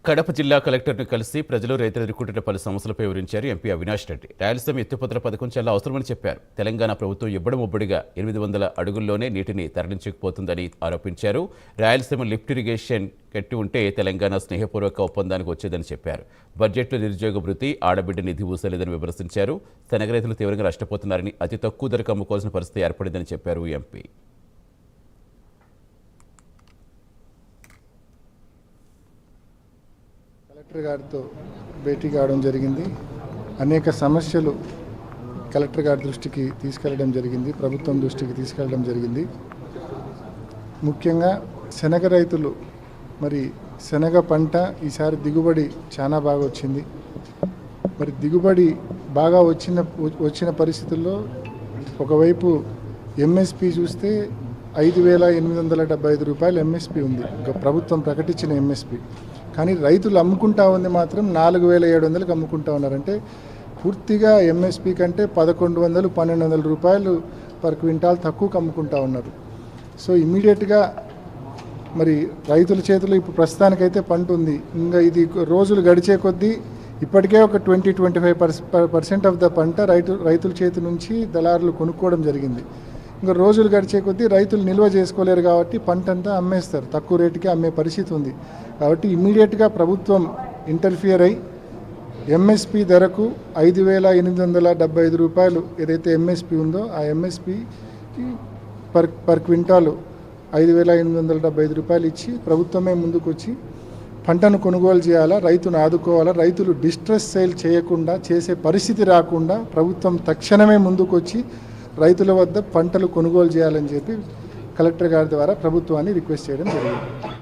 కడప జిల్లా కలెక్టర్ను కలిసి ప్రజలు రైతులు ఎదుర్కొంటున్న పలు సమస్యలపై వివరించారు ఎంపీ అవినాష్ రెడ్డి. రాయలసీమ ఎత్తిపోతల పథకం చాలా అవసరమని చెప్పారు. తెలంగాణ ప్రభుత్వం ఇబ్బడముబ్బడిగా 800 అడుగుల్లోనే నీటిని తరలించకపోతుందని ఆరోపించారు. రాయలసీమ లిఫ్ట్ ఇరిగేషన్ కట్టి ఉంటే తెలంగాణ స్నేహపూర్వక ఒప్పందానికి వచ్చేదని చెప్పారు. బడ్జెట్లో నిరుద్యోగ భృతి, ఆడబిడ్డ నిధి ఊసలేదని విమర్శించారు. శనగ రైతులు తీవ్రంగా నష్టపోతున్నారని, అతి తక్కువ ధరకు అమ్ముకోవాల్సిన పరిస్థితి ఏర్పడిందని చెప్పారు ఎంపీ. కలెక్టర్ గారితో భేటీ కావడం జరిగింది. అనేక సమస్యలు కలెక్టర్ గారి దృష్టికి తీసుకెళ్లడం జరిగింది, ప్రభుత్వం దృష్టికి తీసుకెళ్లడం జరిగింది. ముఖ్యంగా శనగ రైతులు, మరి శనగ పంట ఈసారి దిగుబడి చాలా బాగా వచ్చింది. మరి దిగుబడి బాగా వచ్చిన పరిస్థితుల్లో ఒకవైపు ఎంఎస్పి చూస్తే 5,875 రూపాయలు ఎంఎస్పి ఉంది, ప్రభుత్వం ప్రకటించిన ఎంఎస్పి. కానీ రైతులు అమ్ముకుంటా ఉంది మాత్రం 4,700కి అమ్ముకుంటా ఉన్నారంటే పూర్తిగా ఎంఎస్పి కంటే 1,100-1,200 రూపాయలు పర్ క్వింటాల్ తక్కువకు అమ్ముకుంటా ఉన్నారు. సో ఇమ్మీడియట్గా మరి రైతుల చేతిలో ఇప్పుడు ప్రస్తుతానికైతే పంట ఉంది. ఇంకా ఇది రోజులు గడిచే కొద్దీ ఇప్పటికే ఒక 20-25% ఆఫ్ ద పంట రైతుల చేతి నుంచి దళారులు కొనుక్కోవడం జరిగింది. ఇంకా రోజులు గడిచే కొద్దీ రైతులు నిల్వ చేసుకోలేరు కాబట్టి పంట అంతా అమ్మేస్తారు, తక్కువ రేటుకి అమ్మే పరిస్థితి ఉంది. కాబట్టి ఇమ్మీడియట్గా ప్రభుత్వం ఇంటర్ఫియర్ అయి ఎంఎస్పి ధరకు 5,875 రూపాయలు ఏదైతే ఎంఎస్పి ఉందో ఆ ఎంఎస్పి పర్ క్వింటాలు 5,875 రూపాయలు ఇచ్చి ప్రభుత్వమే ముందుకు వచ్చి పంటను కొనుగోలు చేయాలా, రైతును ఆదుకోవాలా, రైతులు డిస్ట్రెస్ సేల్ చేయకుండా చేసే పరిస్థితి రాకుండా ప్రభుత్వం తక్షణమే ముందుకు వచ్చి రైతుల వద్ద పంటలు కొనుగోలు చేయాలని చెప్పి కలెక్టర్ గారి ద్వారా ప్రభుత్వాన్ని రిక్వెస్ట్ చేయడం జరిగింది.